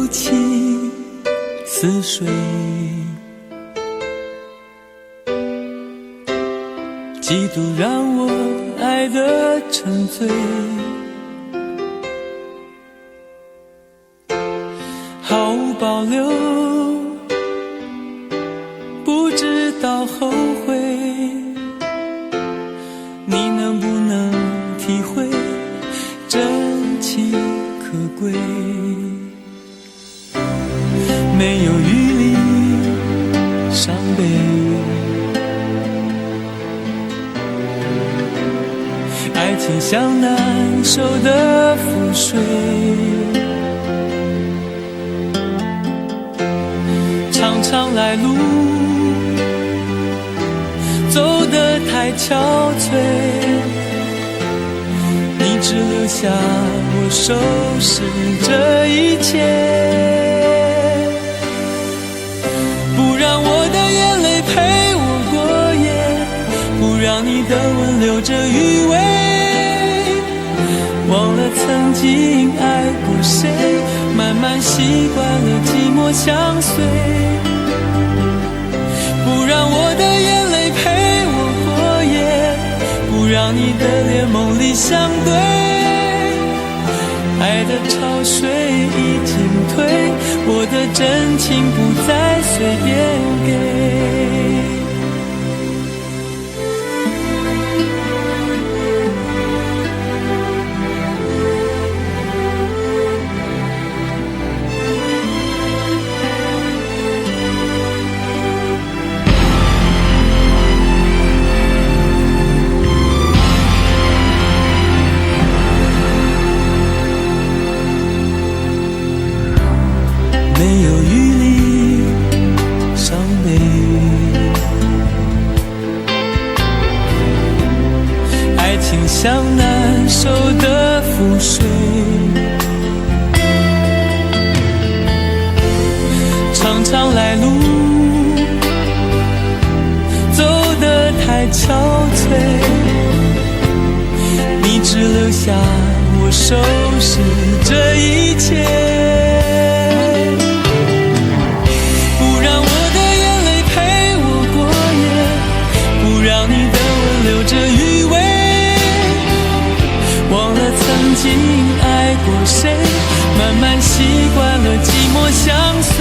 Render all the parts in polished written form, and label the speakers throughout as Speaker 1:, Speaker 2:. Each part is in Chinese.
Speaker 1: 如泣似水，嫉妒让我爱得沉醉，毫无保留，不知道后悔。你能不能体会真情可贵？没有余力伤悲，爱情像难收的覆水，常常来路走得太憔悴，你只留下我收拾这一切，不让我的眼泪陪我过夜，不让你的吻留着余味，忘了曾经爱过谁，慢慢习惯了寂寞相随，不让我的眼泪陪我过夜，不让你的脸梦里相对，爱的潮水已经退，我的真情不再随便给。没有余力伤悲，爱情像难收的覆水，常常来路走得太憔悴，你只留下我收拾这一切，曾经爱过谁，慢慢习惯了寂寞相随，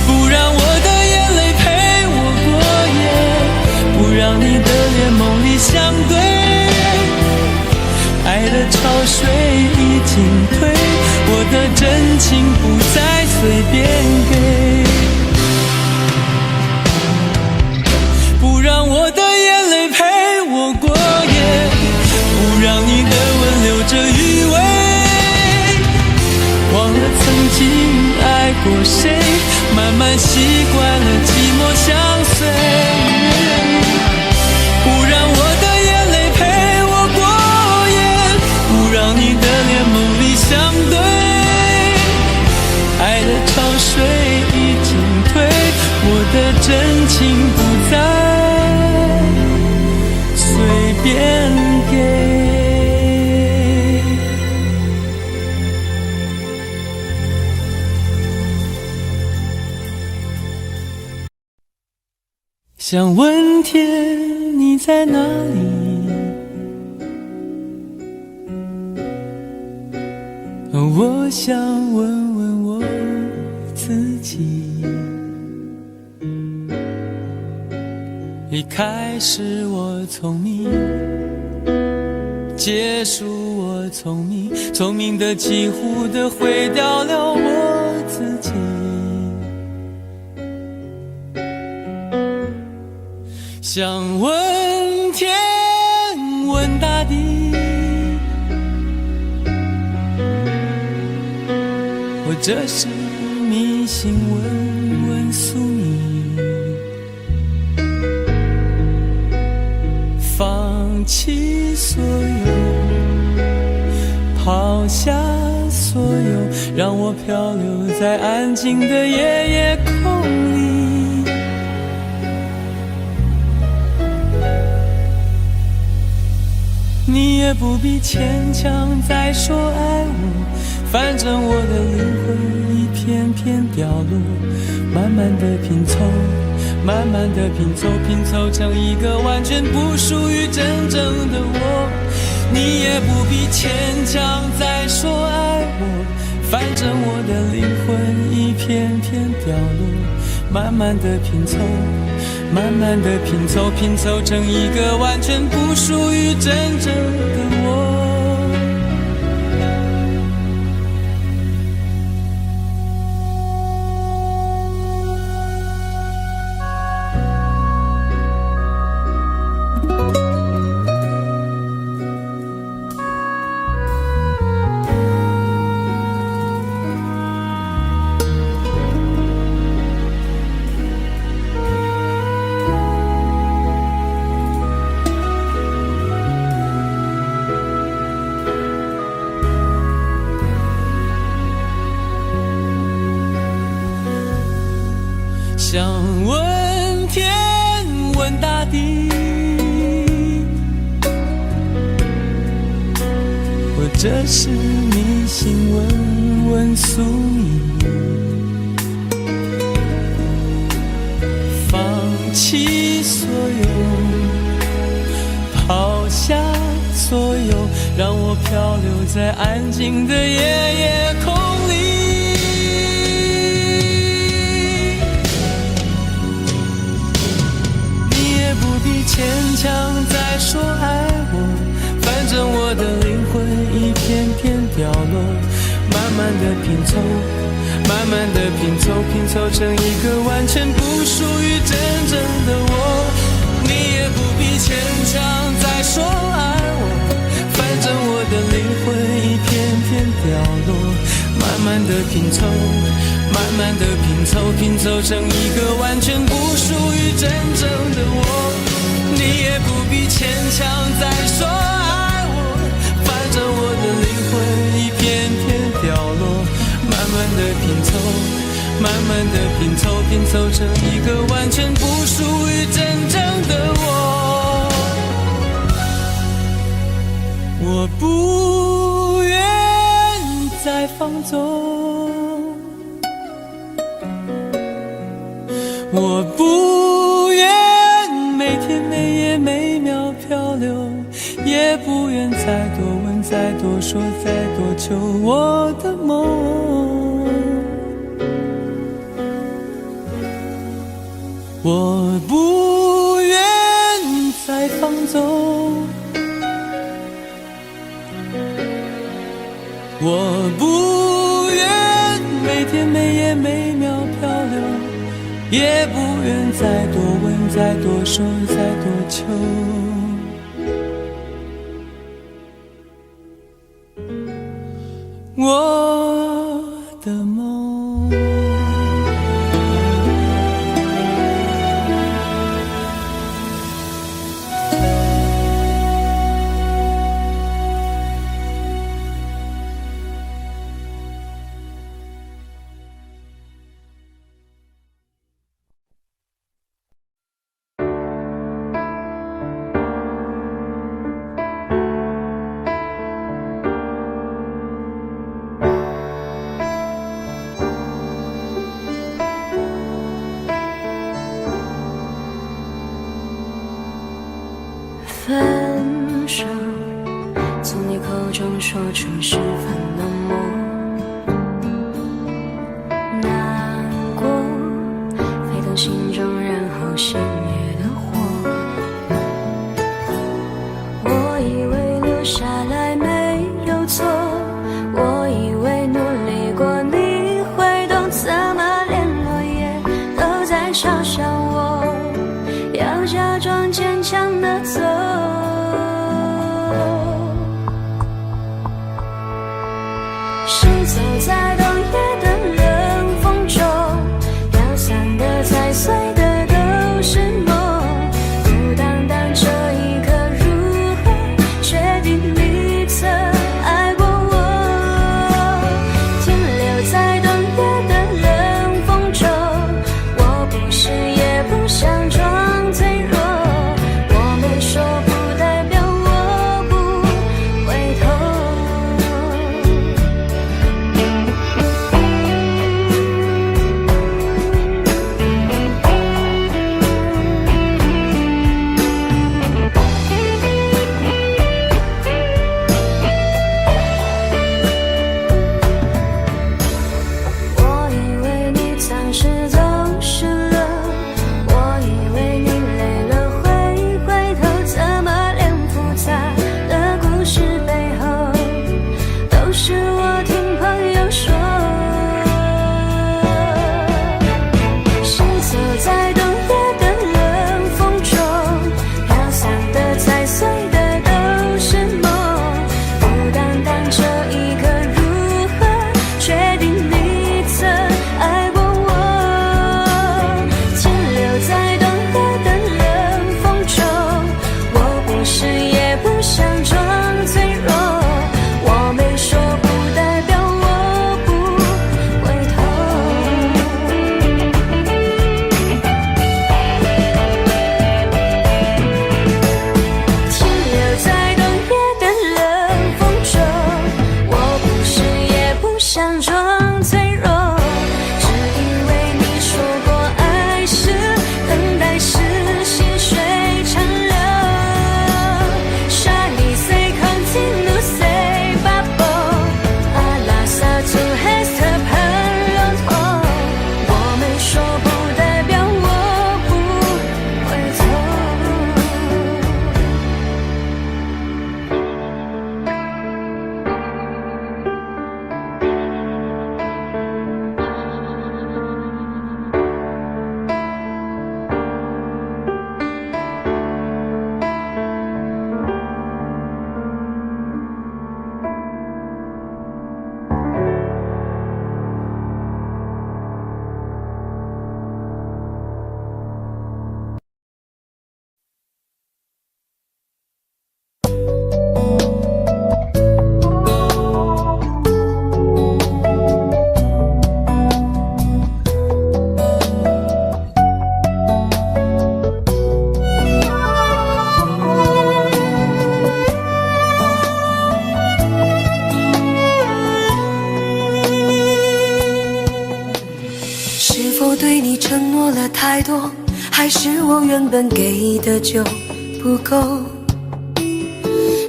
Speaker 1: 不让我的眼泪陪我过夜，不让你的脸梦里相对，爱的潮水已经退，我的真情不再随便给，不让我的眼泪陪我过夜，不让你的吻留着余味，忘了曾经爱过谁，慢慢习惯了寂寞相随，不让我的眼泪陪我过夜，不让你的脸梦里相对，爱的潮水已经退，我的真情不再随便给。想问天你在哪里，我想问问我自己，一开始我聪明，结束我聪明，聪明的几乎的毁掉了我自己，想问天问大地，或者是迷信问问宿命，放弃所有，抛下所有，让我漂流在安静的夜夜空里，你也不必牵强再说爱我，反正我的灵魂一片片掉落，慢慢的拼凑，慢慢的拼凑，拼凑成一个完全不属于真正的我。你也不必牵强再说爱我，反正我的灵魂一片片掉落，慢慢的拼凑，慢慢的拼凑，拼凑成一个完全不属于真正的我。想问天问大地，或者是迷信问问宿命，放弃所有，抛下所有，让我漂流在安静的夜夜空里。牵强再说爱我，反正我的灵魂一片片掉落，慢慢的拼凑，慢慢的拼凑，拼凑成一个完全不属于真正的我。你也不必牵强再说爱我，反正我的灵魂一片片掉落，慢慢的拼凑，慢慢的拼凑，拼凑成一个完全不属于真正的我。你也不必牵强再说爱我，反正我的灵魂一片片掉落，慢慢的拼凑，慢慢的拼凑，拼凑成一个完全不属于真正的我。我不愿再放纵，我不愿每天每夜每秒漂流，也不愿再多问再多说再多求我的梦。我不愿再放纵，我不愿每天每夜每秒漂流，也不愿再多问再多说再多求我的梦。
Speaker 2: 分手，从你口中说出十分冷漠，难过沸腾心中，然后熄灭的火。我以为留下来没有错，我以为努力过你会懂，怎么连落叶都在嘲笑我，要假装坚强的走。谁走在冬夜的冷风中，飘散的踩碎的都是梦，孤单单这一刻如何确定你曾爱过我。停留在冬夜的冷风中，我不是也不想装脆弱，我没说不代表我不回头。是也不想装脆弱，我没说不代表我不回头。停留在冬夜的冷风中，我不是也不想装脆弱，只因为你说过爱是等待是细水长流。Shiny say continue say bubble， 阿拉萨图 has the 喷龙头，我没说不代表我不回头。是否对你承诺了太多，还是我原本给的就不够？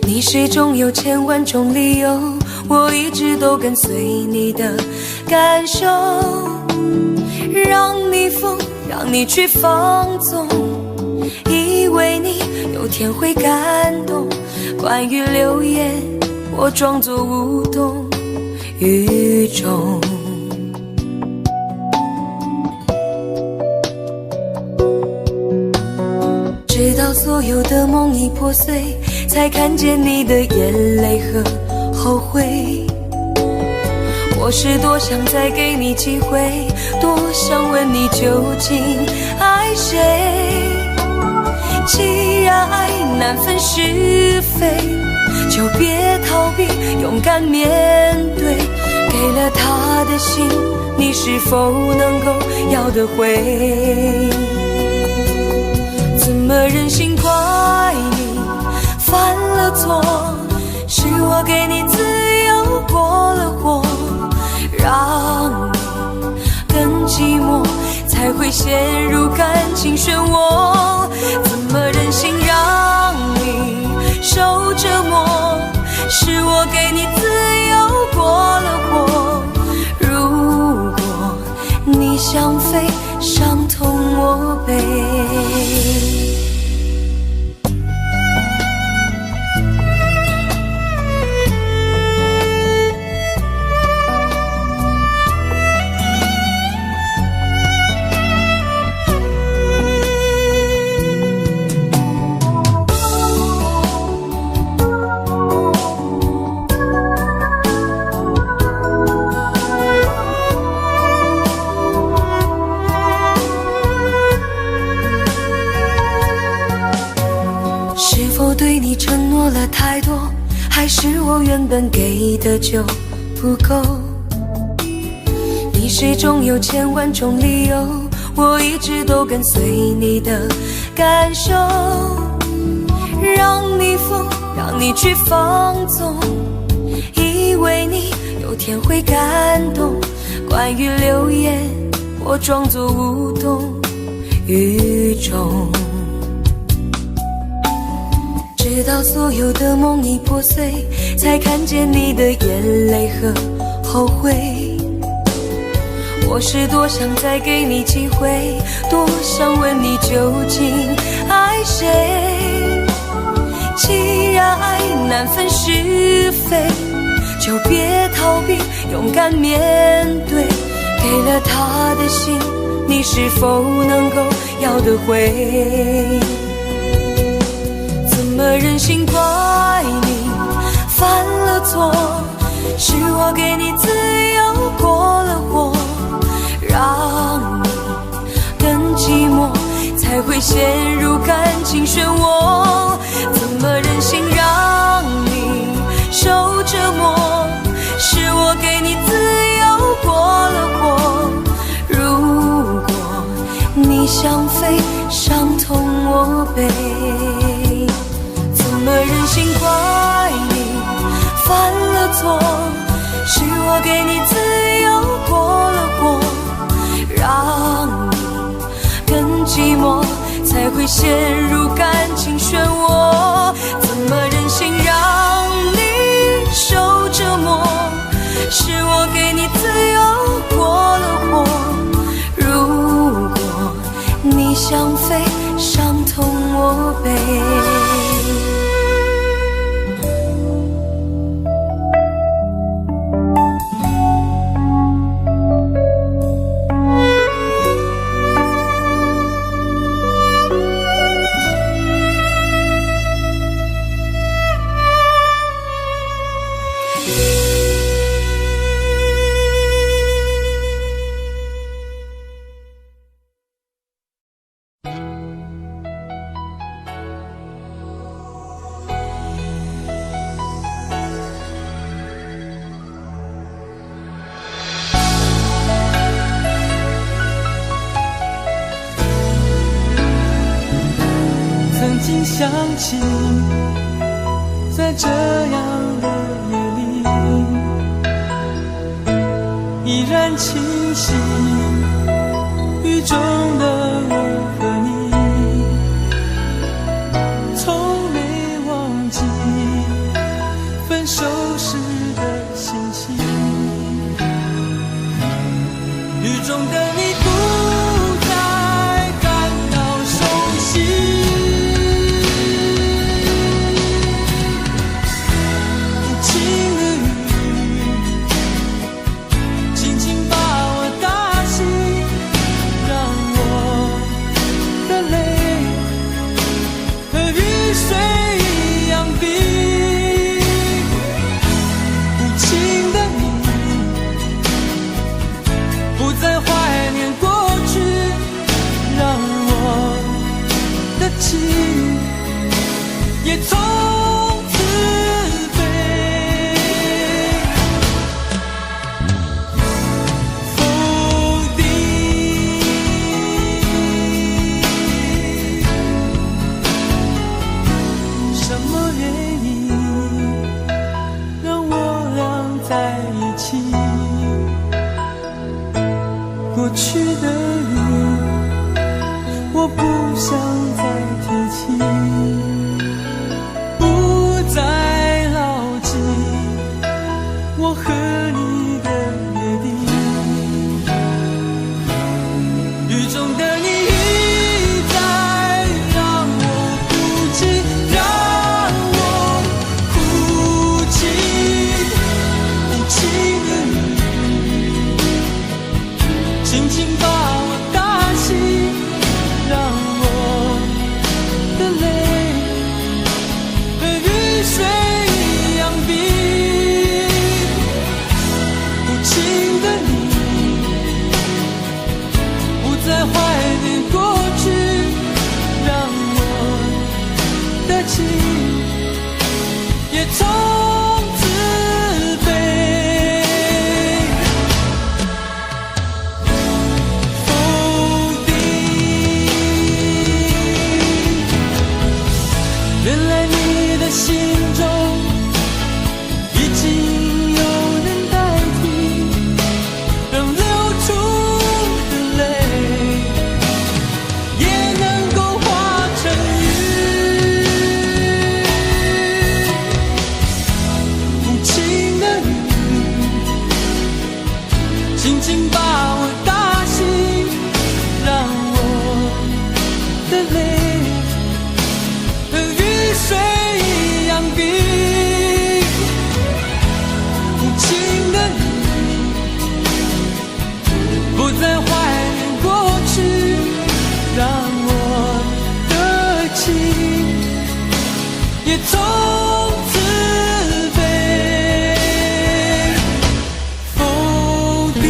Speaker 2: 你始终有千万种理由，我一直都跟随你的感受，让你疯，让你去放纵，以为你有天会感动。关于流言，我装作无动于衷。直到所有的梦已破碎，才看见你的眼泪和后悔。我是多想再给你机会，多想问你究竟爱谁。既然爱难分是非，就别逃避，勇敢面对。给了他的心，你是否能够要得回？怎么忍心怪你犯了错？是我给你自由过了火，让你更寂寞，才会陷入感情漩涡。怎么忍心让你受折磨？是我给你自由过了火。如果你想飞，伤痛我背。对你承诺了太多，还是我原本给的就不够？你始终有千万种理由，我一直都跟随你的感受，让你疯，让你去放纵，以为你有天会感动。关于流言，我装作无动于衷。直到所有的梦已破碎，才看见你的眼泪和后悔。我是多想再给你机会，多想问你究竟爱谁。既然爱难分是非，就别逃避，勇敢面对。给了他的心，你是否能够要得回？怎么忍心怪你犯了错？是我给你自由过了火，让你更寂寞，才会陷入感情漩涡。怎么忍心让你受折磨？是我给你自由过了火，如果你想飞，伤痛我背。怎么忍心怪你犯了错？是我给你自由过了火，让你更寂寞，才会陷入感情漩涡。怎么忍心让你受折磨？是我给你自由过了火，如果你想飞，伤痛我背。
Speaker 1: 曾经想起，在这样的夜里，依然清晰雨中的我和你，从没忘记分手时的心情。雨中的你不再感到熟悉，也从此被否定。什么原因让我俩在一起？过去的雨，我不想再提起，不再牢记我和你的约定。雨中的你一再让我哭泣，让我哭泣，无情的你轻轻把我打醒，让我的泪和雨水一样冰。无情的你不再怀念过去，让我的情也从此被否定。原来你的心中已经有人代替，让流出的泪也能够化成雨。无情的你轻轻把我打醒，让我的泪和雨水一样冰。无情的你不再怀念过去，让我的情也从此被否定。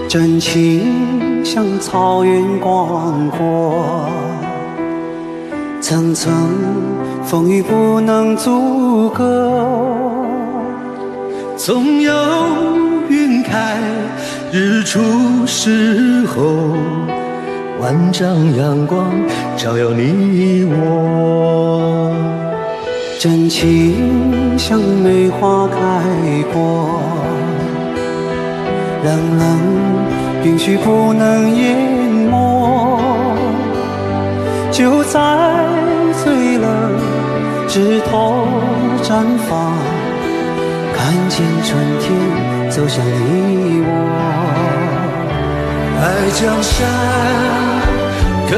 Speaker 3: 真情像草原广阔，层层风雨不能阻隔。
Speaker 4: 总有云开日出时候，万丈阳光照耀你我。
Speaker 3: 真情像梅花开过，冷冷冰雪不能淹没。就在最冷枝头绽放，看见春天走向你我。
Speaker 4: 爱江山更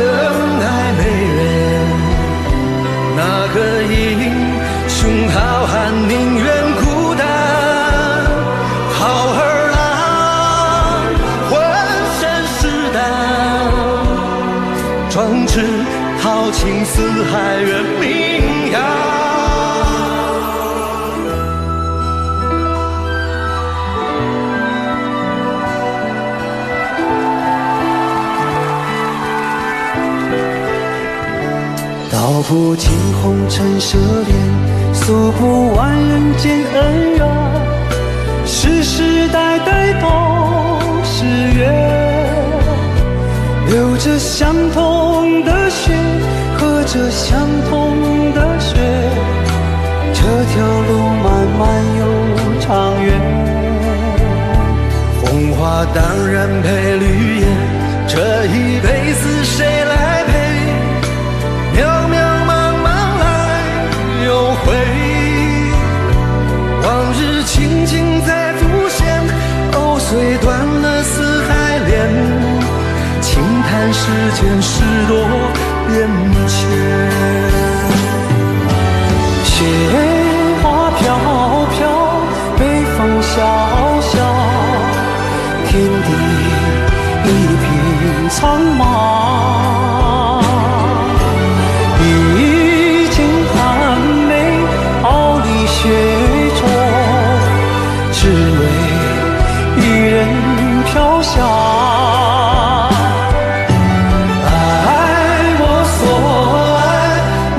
Speaker 4: 爱美人，那个英雄好汉宁愿孤单。好儿郎浑身是胆，壮志豪情四海远名扬。
Speaker 3: 道不尽红尘奢恋，诉不完人间恩怨，世世代代都是缘。流着相同的血，喝着相同的血，这条路漫漫又长远。
Speaker 4: 红花当然配绿叶，这一辈子谁来陪？渺渺茫茫来又回，往日情景再浮现，藕虽断了丝还连，轻叹世间事多变迁。
Speaker 3: 雪花飘飘，北风萧萧，天地一片苍茫。一剑寒梅，傲立雪中，只为一人飘香。爱我所爱，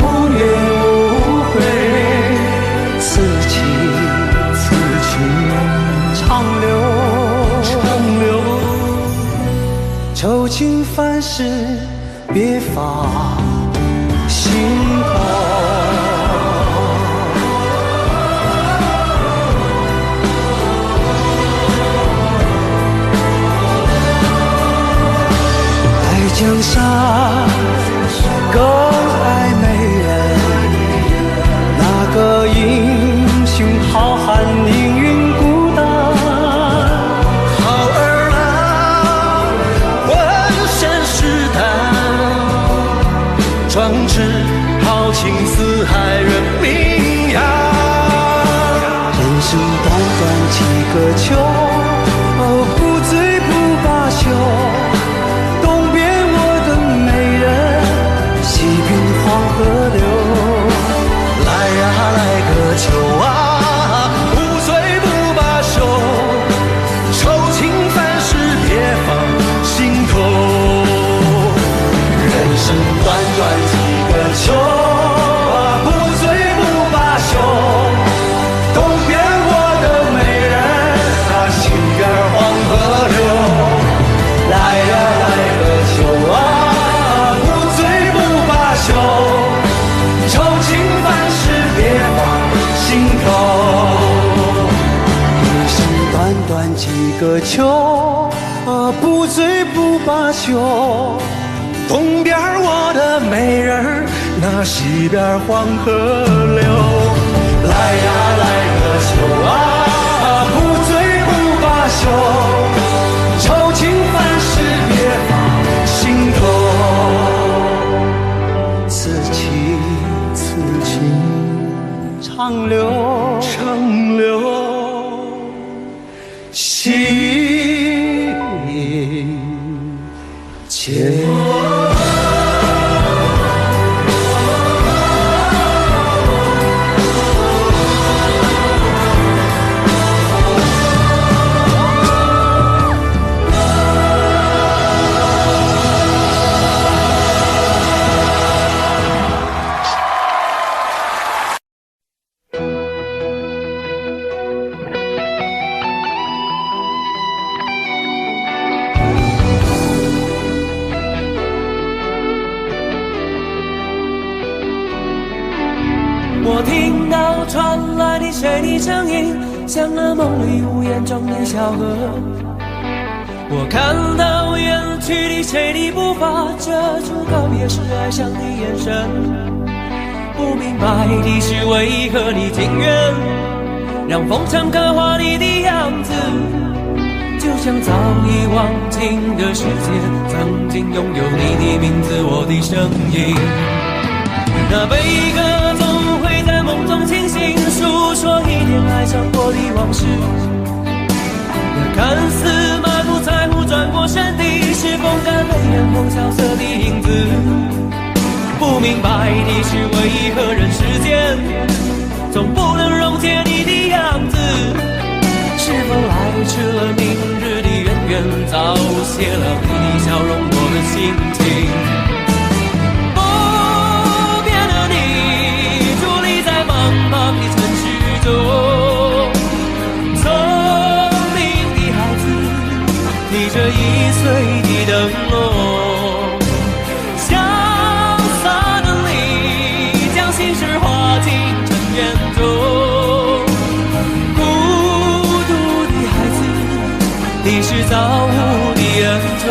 Speaker 3: 无怨无悔，此情长留，愁情烦事别放心头。爱江山更爱美人，那个英雄好汉宁愿孤单。
Speaker 4: 好儿郎浑身是胆，壮志豪情四海远名扬。
Speaker 3: 人生短短几个秋，不醉不罢休。东边我的美人，西边黄河流。
Speaker 4: 来呀来个秋啊，不醉不罢休，愁情烦事别放心头。人生短短几个秋啊，不醉不罢休，东边我的美人啊，西边黄河流。来呀来个秋啊，不醉不罢休，愁情烦事别放心头。
Speaker 3: 人生短短几个秋，不醉不罢休。
Speaker 4: 东边我的美人儿，那西边黄河流。来呀来个秋啊，不醉不罢休，愁情烦事别放心头。
Speaker 3: 此情长留，
Speaker 4: 心间。
Speaker 1: 传来的谁的声音，像那梦里无言中的小河。我看到远去的谁的步伐，遮住告别时哀伤的眼神。不明白的是为何你情愿让风尘刻画你的样子，就像早已忘情的世界，曾经拥有你的名字，我的声音。那悲歌总会在梦中清醒，诉说一点爱上过的往事。那看似满不在乎转过身的，是风干泪眼后萧瑟的影子。不明白的是为何人世间总不能溶解你的样子，是否来迟了明日的渊源，早谢了你的笑容，我的心情。不变的你，伫立在茫茫的城市中，聪明的孩子，提着易碎的灯笼，潇洒的你，将心事化进尘缘中。你是造物的恩宠。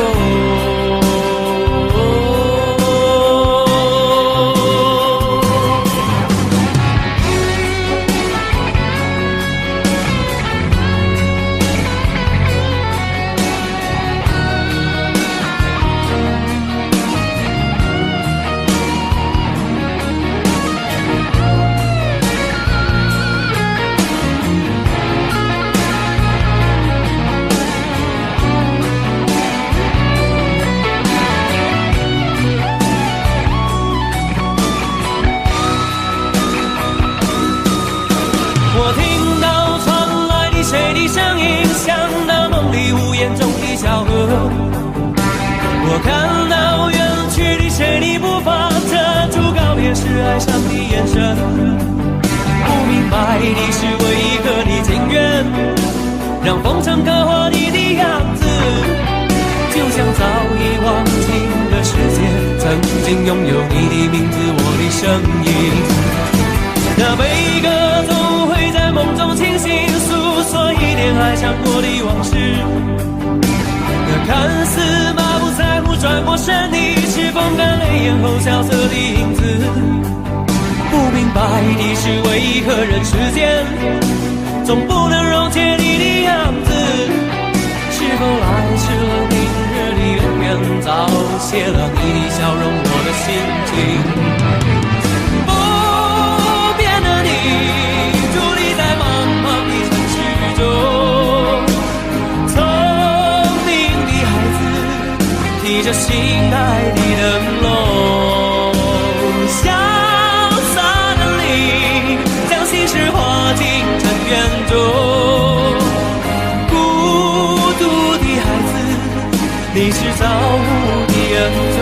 Speaker 1: 我听到传来的谁的声音，像那梦里无言中的小河。我看到远去的谁的步伐，遮住告别时哀伤的眼神。不明白的是为何你情愿让风尘刻画你的样子，就像早已忘情的世界，曾经拥有你的名字，我的声音。那悲歌总会在梦中清醒，诉说一点爱上过的往事。那看似马不在乎转过身的，是风干泪眼后萧瑟的影子。不明白的是为何人世间总不能溶解你的样子，是否来迟了明日的渊源，早谢了你的笑容，我的心情。提着心爱的灯笼，潇洒的你，将心事化进尘缘中。孤独的孩子，你是造物的恩宠。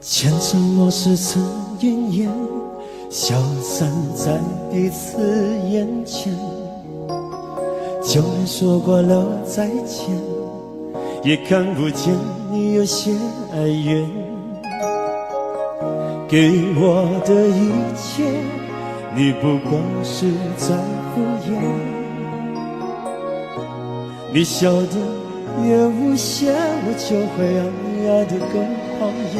Speaker 3: 前尘往事曾奄奄，消散在彼此眼前。就连说过了再见，也看不见你有些哀怨。给我的一切，你不过是在敷衍。你笑得越无邪，我就会爱得更狂野。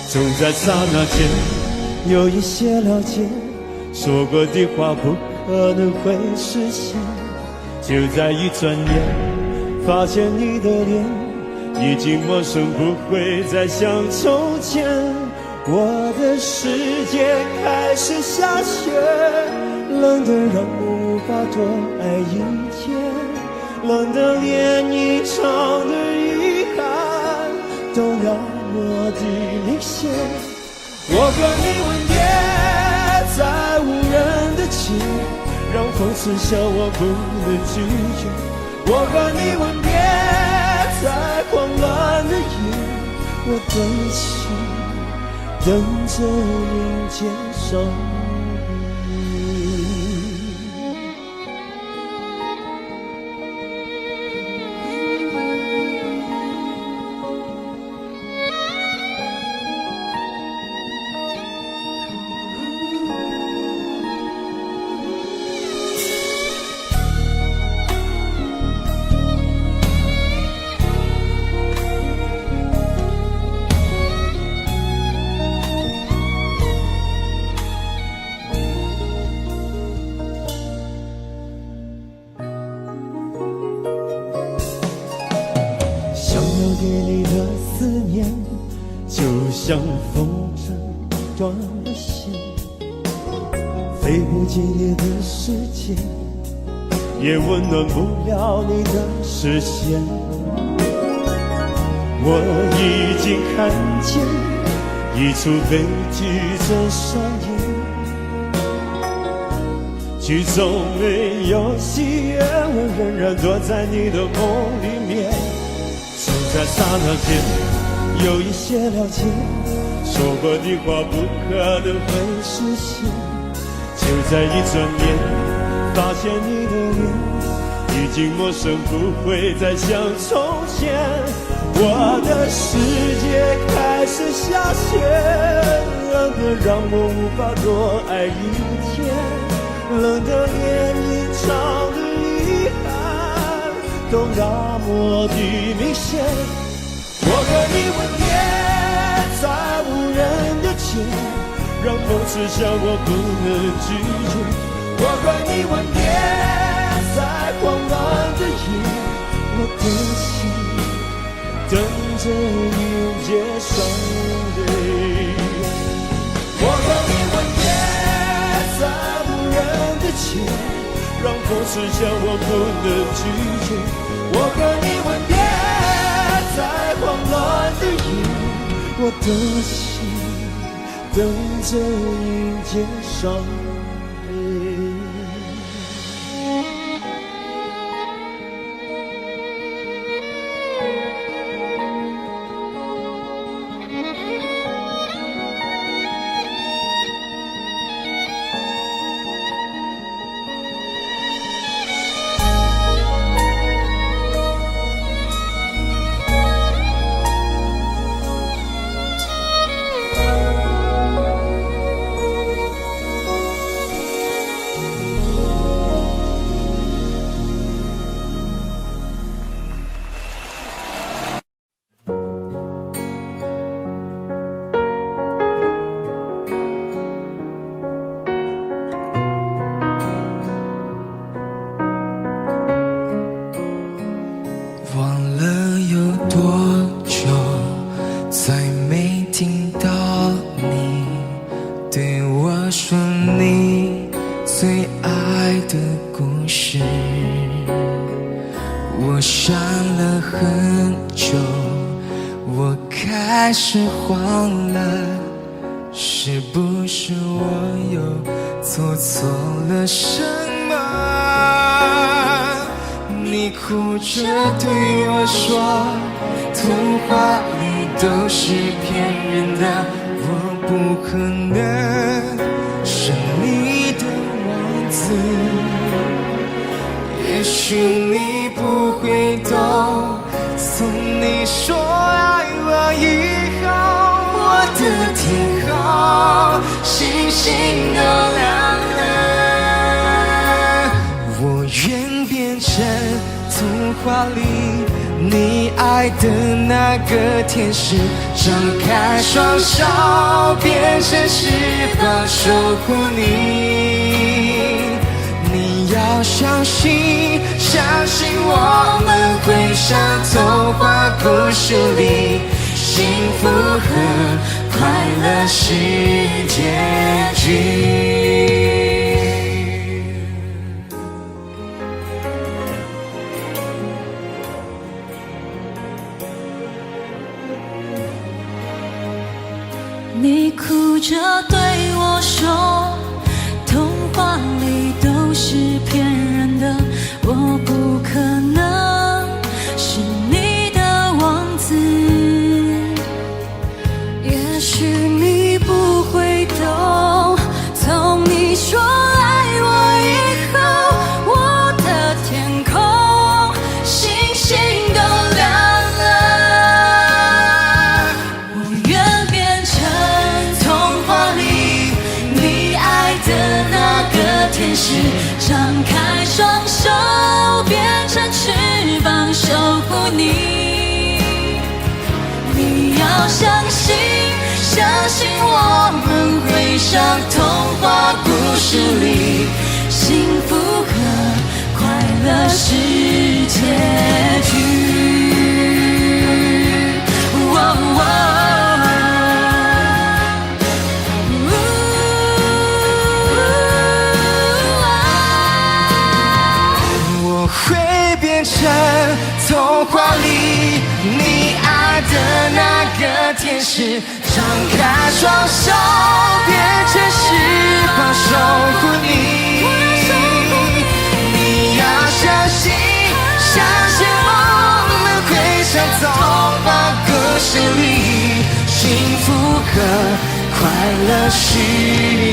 Speaker 3: 总在刹那间有一些了解，说过的话不可能会实现。就在一转眼，发现你的脸已经陌生，不会再像从前。我的世界开始下雪，冷得让我无法多爱一天，冷得连一场的遗憾都那么的明显。我和你吻别在无人的街，让风痴笑我不能拒绝。我和你吻别在狂乱的夜，我的心等着迎接伤悲。给你的思念，就像风筝断了线，飞不进你的世界，也温暖不了你的视线。我已经看见一出悲剧正上演，剧中没有喜悦，我仍然躲在你的梦里面。在刹那间有一些了解，说过的话不可能会实现。就在一转眼，发现你的脸已经陌生，不会再像从前。我的世界开始下雪，冷得让我无法多爱一天，冷得连一场的遗憾都那么的明显。我和你吻别在无人的街，让风痴笑我不能拒绝。我和你吻别在狂乱的夜，我的心等着迎接伤悲。我和你吻别在无人的街，让风痴笑我不能拒绝。我和你吻别在狂乱的夜，我的心等着迎接伤悲。
Speaker 5: 从你说爱了以后，我的天空
Speaker 1: 星星都亮了。我愿变成童话里你爱的那个天使，张开双手变成翅膀守护你。你要相信，相信我们会像童话故事里，幸福和快乐是结局。
Speaker 2: 你哭着对我说，童话里都是骗人的，我不可能是你的王子。也许你不会懂，从你说爱我以后，我的天空星星都亮了。我愿变成童话里你爱的那个天使，张开双手变成翅膀守护你。你要相信，相信我们会像童话故事里，幸福和快乐是结局。
Speaker 1: 我会变成童话里你爱的那个天使，张开双手变成翅膀守护你。你要相信，相信我们会像童话故事里，幸福和快乐是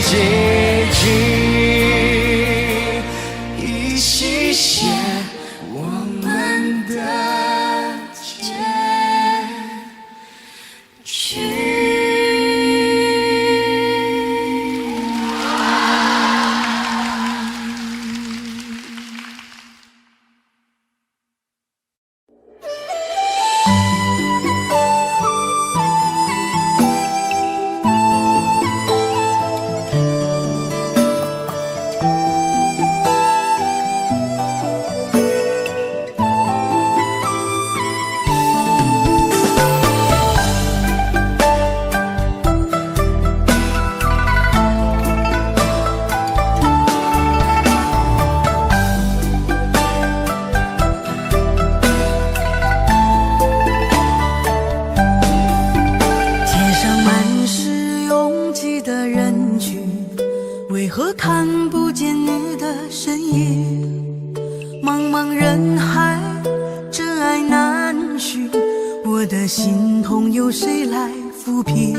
Speaker 1: 结局。一起写我们的结局。
Speaker 5: 为何看不见你的身影？茫茫人海，真爱难寻，我的心痛有谁来抚平？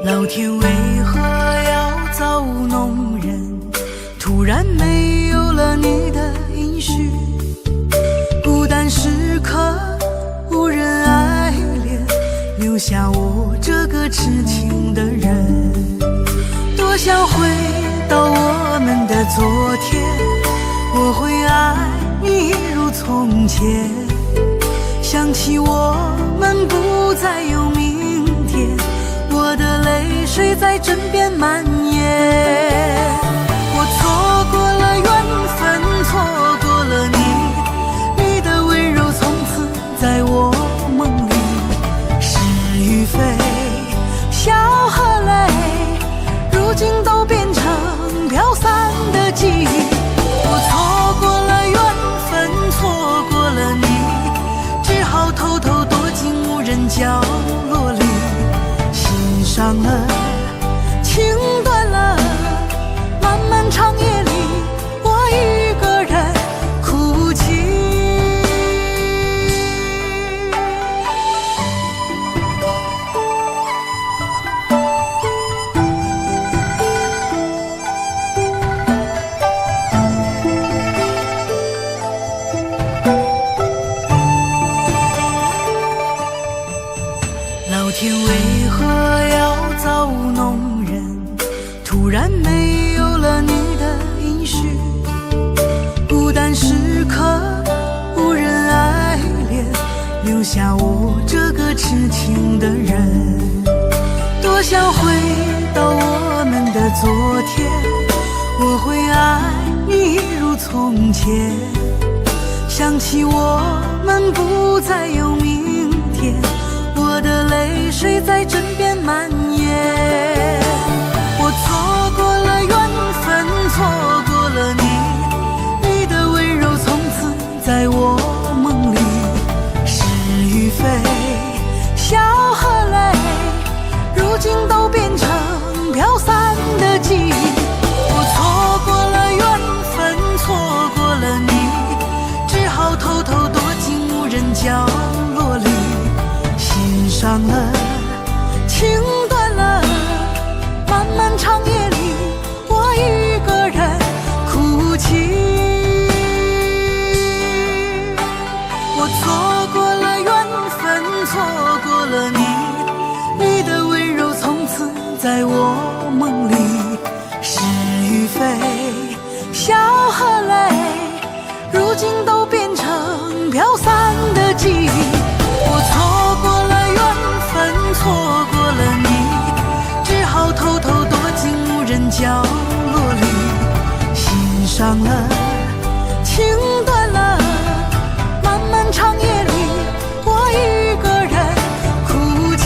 Speaker 5: 老天为何要造物弄人？突然没有了你的音讯，孤单时刻无人爱怜，留下我这个痴情的人。多想回到我们的昨天，我会爱你如从前。想起我们不再有明天，我的泪水在枕边蔓延。我错过了缘分，错过了你，你的温柔从此在我梦里。是与非，笑和泪，如今都变成飘散的记忆。我错过了缘分，错过了你，只好偷偷躲进无人角落里。心伤了，情断了，的昨天，我会爱你一如从前。想起我们不再有明天，我的泪水在枕边蔓延。我错过了缘分，错过了你，你的温柔从此在我梦里。是与非，笑和泪，如今都变成飘散的记忆。我错过了缘分，错过了你，只好偷偷躲进无人角落里。心伤了，情断了，漫漫长夜里，我一个人哭泣。我错过了缘分，错过了你，你的温柔从此在我梦里。是与非，笑和泪，如今都变成飘散的记忆。我错过了缘分，错过了你，只好偷偷躲进无人角落里。心伤了，情断了，漫漫长夜里，我一个人哭泣。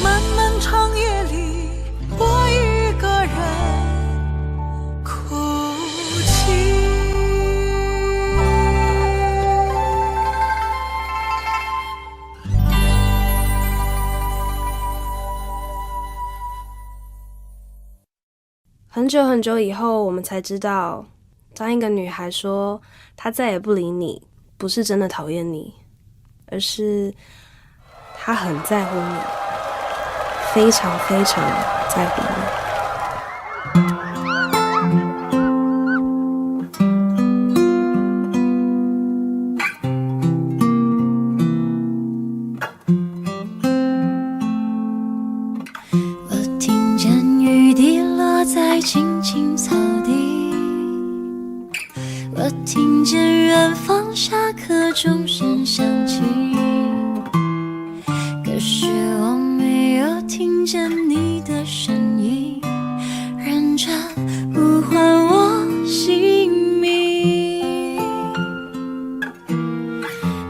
Speaker 5: 漫漫长夜里，我一个人哭泣。
Speaker 6: 很久很久以后，我们才知道，当一个女孩说她再也不理你，不是真的讨厌你，而是她很在乎你，非常非常在乎你。
Speaker 2: 我听见雨滴落在青青草地，我听见远方下课钟声响起，可是我没有听见你的声音，认真呼唤我姓名。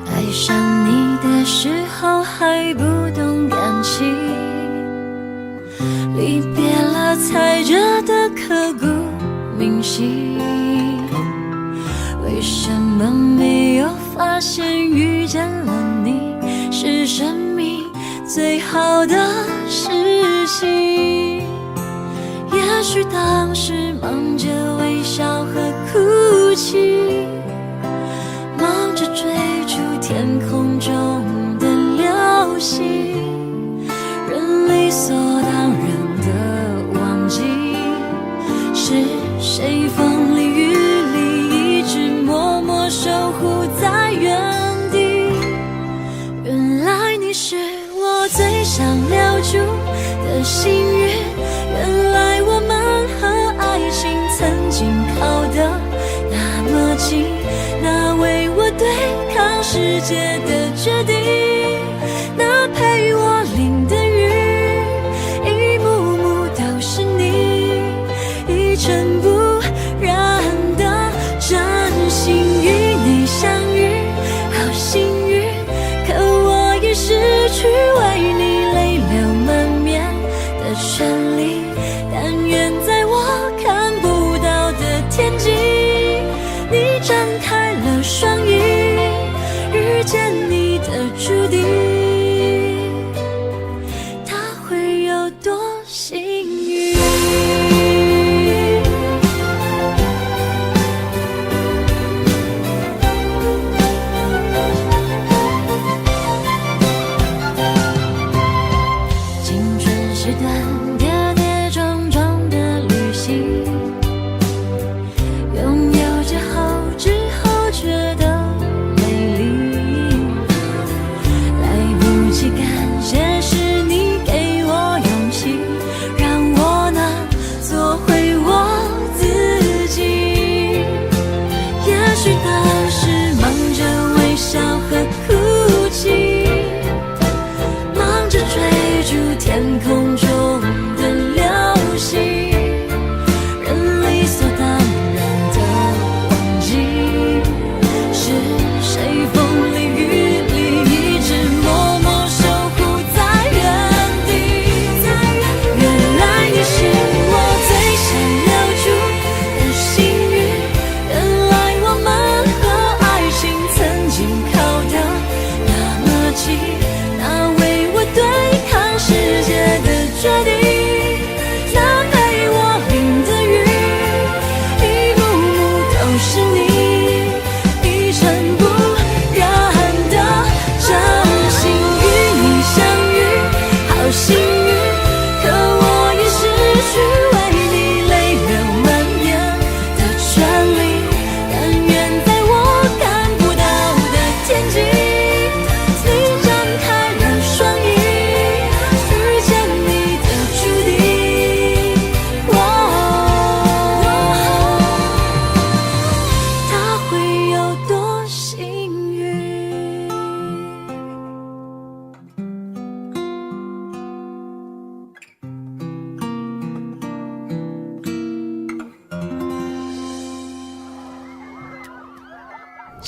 Speaker 2: 爱上你的时候还不懂感情，离别了踩着的刻骨铭心，为什么没有发现遇见了你是生命最好的事情？也许当时忙着微笑和哭泣，忙着追逐天空中的流星，人理所当然的忘记是谁风里雨里一直默默守护在原地。原来你是我最想留住的幸运，原来我们和爱情曾经靠得那么近，那为我对抗世界的决定，那陪我淋的雨，一幕幕都是你，一尘不染的真心与你相遇，好幸运，可我已失去为你泪流满面的权利，但愿在我看不到的天际，你张开了双翼，遇见你的注定，他会有多幸运？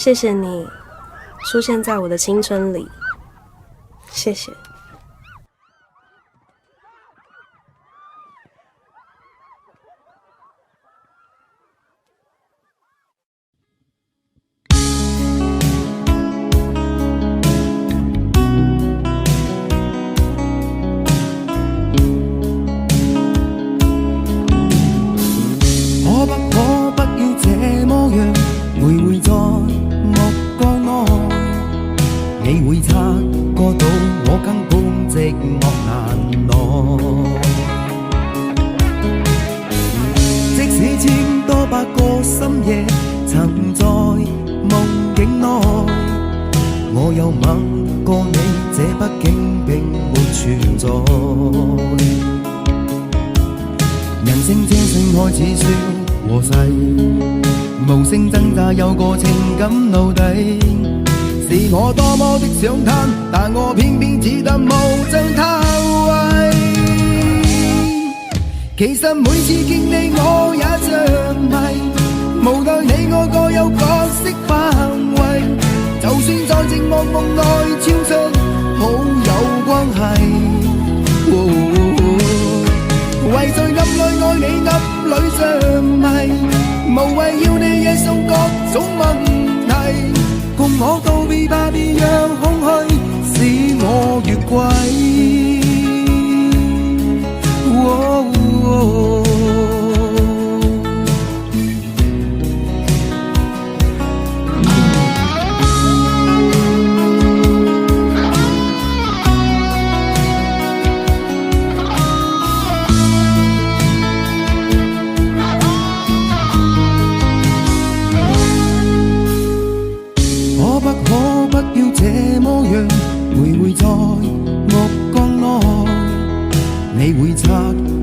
Speaker 6: 谢谢你出现在我的青春里，谢谢。
Speaker 7: 有個情感奴隸，是我多麼的想貪，但我偏偏只得無盡偷窺。其實每次見你我也像迷，無奈你我各有角色範圍，就算在寂寞夢內超出好友關係。為在暗裏愛你暗裏像迷，無謂要你惹送各種問題，共我道別吧，別讓空虛使我越軌。徘徊在目光內，你會察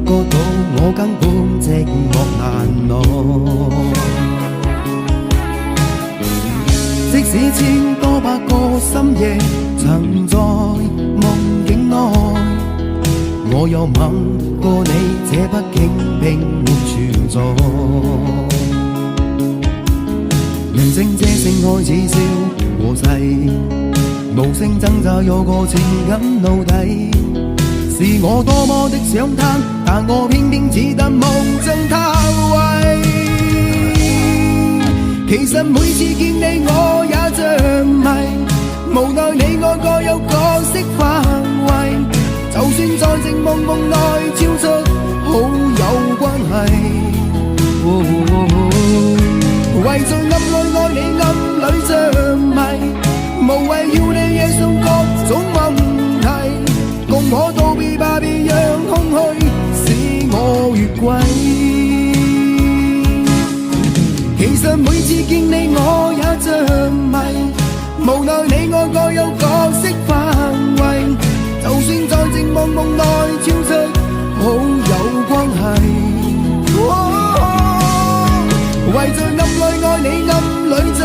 Speaker 7: 覺到我根本寂寞難耐。即使千多百個深夜曾在夢境內，我又吻過你，這畢竟並沒存在。人生這性愛似笑和逝，無聲掙扎有個情感奴隸，是我多麼的想貪，但我偏偏只得無盡偷窺。其實每次見你我也像迷，無奈你我各有角色範圍，就算在寂寞夢內超出好友關係。為在暗裏愛你暗裏像迷，無謂要你惹送各種問題，共我道別吧，別讓空虛使我越軌。其實每次見你我也像迷，無奈你我各有角色範圍，就算在寂寞夢內超出好友關係。為在暗裏愛你暗裏像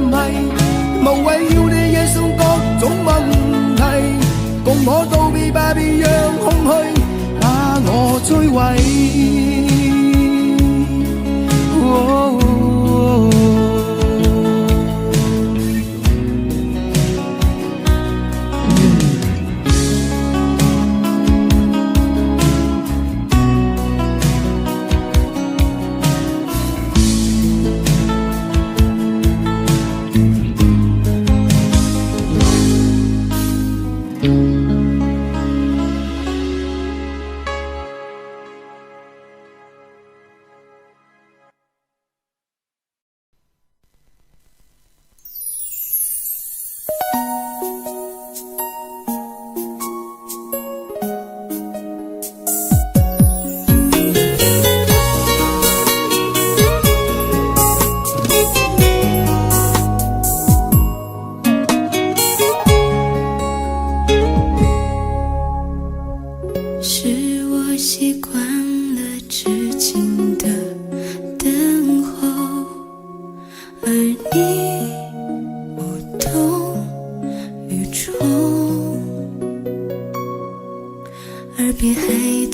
Speaker 7: 迷，無謂要你惹送各種問題，共我道別吧，別讓空虛把我摧毀。
Speaker 2: 耳边还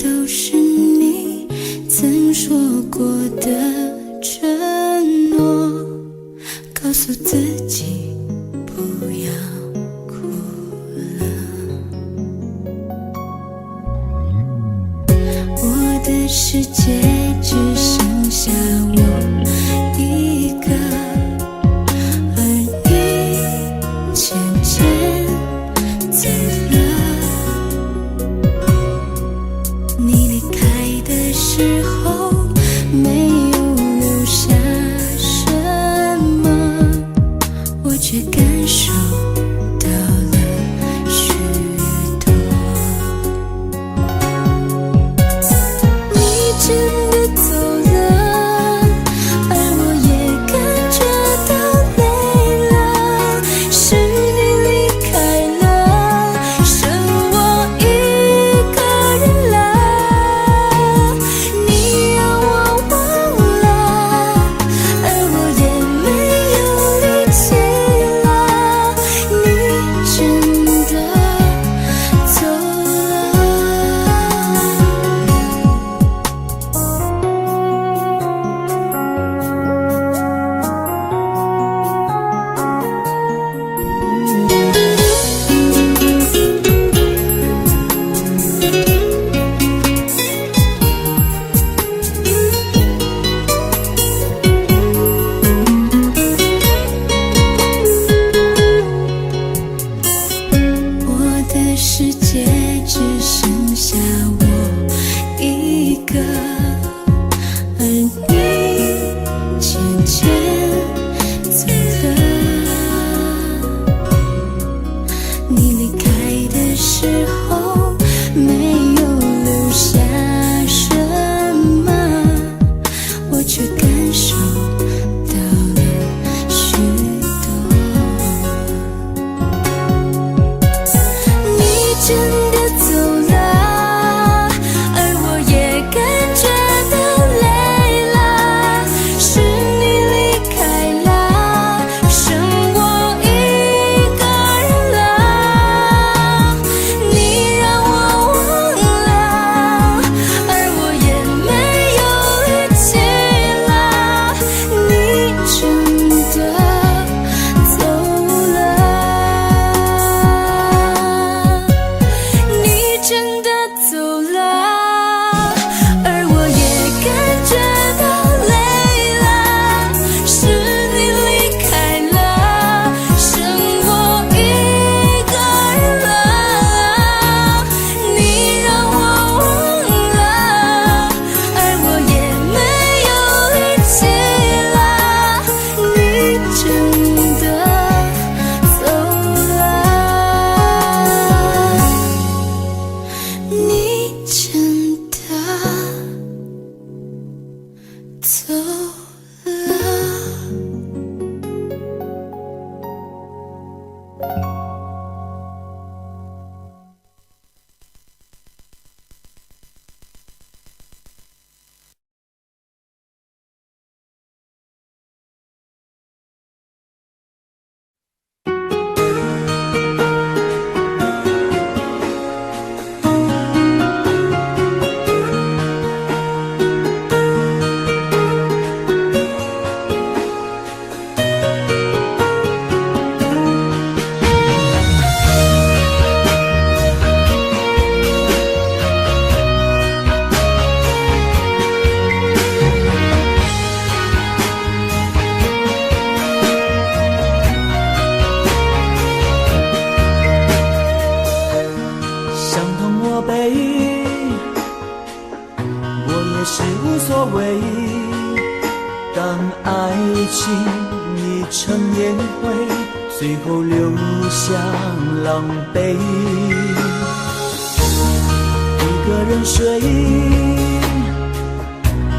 Speaker 2: 都是你曾说过的承诺，告诉自己界只剩下我一个，而你渐渐走了。你离开的时候没有留下什么，我却感受到了许多。你真的走了，而我也感觉到累了。是你离开了，剩我一个人了。你让我忘了，而我也没有力气了。你真的走了。我的世界只剩下我一个，而你渐渐走了。你离开的时候没有留下什么，我却感受到了许多。你真的走了，而我也感觉到累了。是你离开了，剩我一个人了。你让我忘了，而我也没有力气了。你真的走了。你真的走了，而我也感觉到累了。是你离开了，剩我一个人了。你让我忘了，而我也没有力气了。你真的走了。你真的走了。
Speaker 4: 伤痛我背，我也是无所谓。当爱情已成烟灰，最后留下狼狈。一个人睡，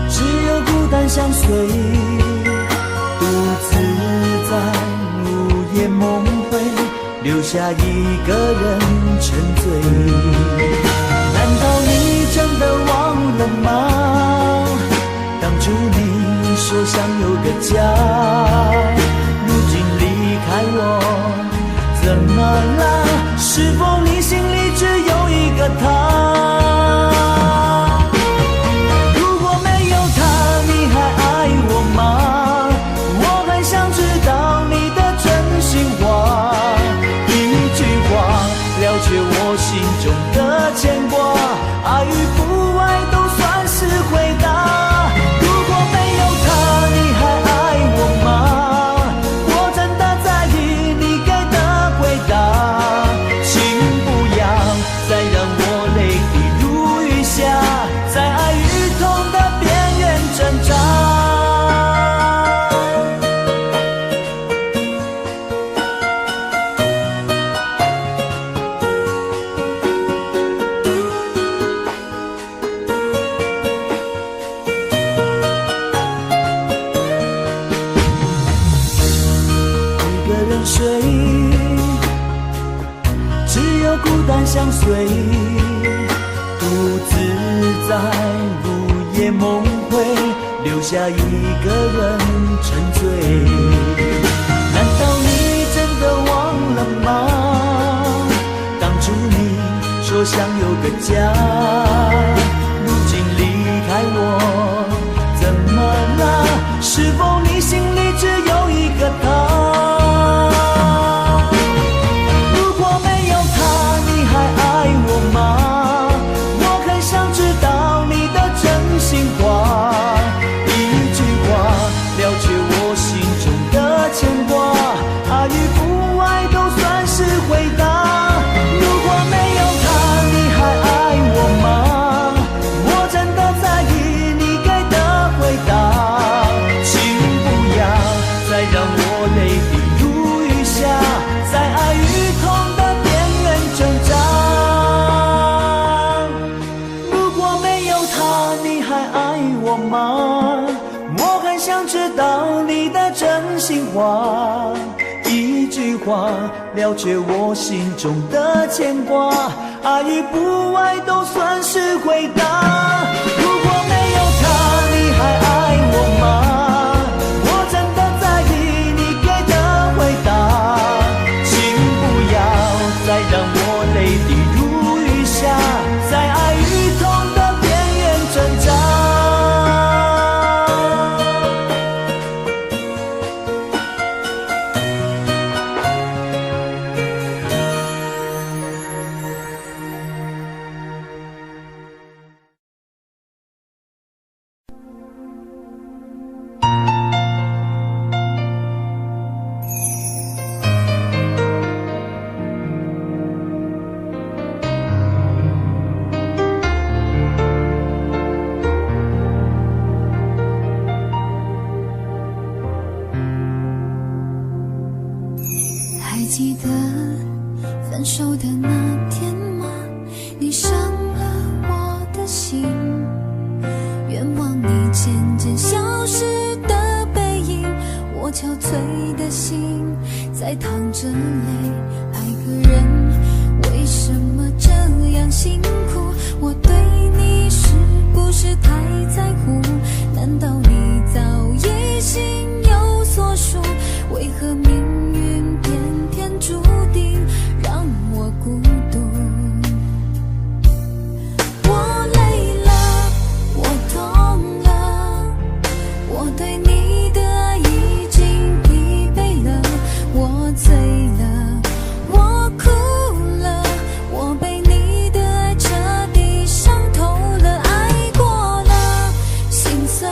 Speaker 4: 只有孤单相随，独自在午夜梦回，留下一个人沉醉。难道你真的忘了吗？当初你说想有个家，如今离开我，怎么了？是否你心里只有一个他？如果没有他，你还爱我吗？我很想知道你的真心话，一句话了却我心中的牵挂，爱与不爱都算是回答。单相随，独自在午夜梦回，留下一个人沉醉。难道你真的忘了吗？当初你说想有个家，如今离开我，怎么了？是否你心里只有一个他？如果没有他，你还爱我吗？我很想知道你的真心话，一句话了却我心中的牵挂，爱与不爱都算是回答。如果没有他，你还爱我吗？我真的在意你给的回答，请不要再让我泪滴如雨下，在爱与痛的边缘挣扎。如果没有他，你还爱我吗？我很想知道你的真心话，一句话了却我心中的牵挂，爱与不爱都算是回答。如果没有他，你还爱我吗？我真的在意你给的回答，请不要再让我泪滴如雨下，在爱与痛的边缘挣扎。
Speaker 2: 还记得分手的那天吗？你伤了我的心，愿望你渐渐消失的背影，我憔悴的心在淌着泪。爱个人为什么这样辛苦？我对你是不是太在乎？难道你早已心有所属？为何命运偏偏注定让我孤独？我累了，我痛了，我对你的爱已经疲惫了，我醉了，我哭了，我被你的爱彻底伤透了，爱过了，心碎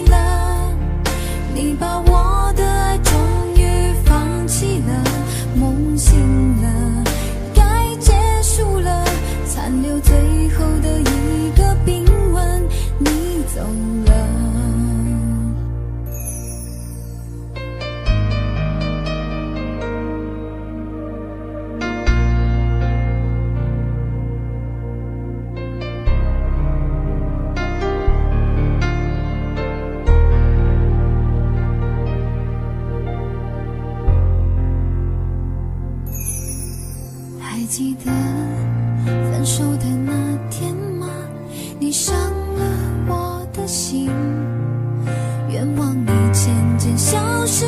Speaker 2: 了，你把我的爱终于放弃了，梦醒了，该结束了，残留最后的一个冰吻，你走了。还记得分手的那天吗？你伤了我的心，愿望你渐渐消失